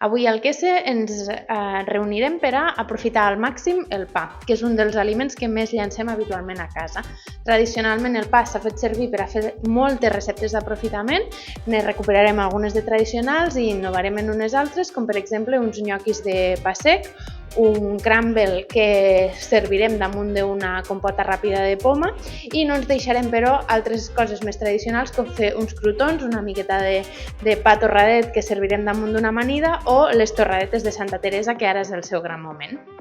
Avui al Quese ens reunirem per a aprofitar al màxim el pa, que és un dels aliments que més llancem habitualment a casa. Tradicionalment el pa s'ha fet servir per a fer moltes receptes d'aprofitament, ne recuperarem algunes de tradicionals i innovarem en unes altres, com per exemple uns nyoquis de pa sec, un crumble que servirem damunt d'una compota ràpida de poma i no ens deixarem però altres coses més tradicionals com fer uns crotons, una miqueta de pa torradet que servirem damunt d'una amanida o les torradetes de Santa Teresa que ara és el seu gran moment.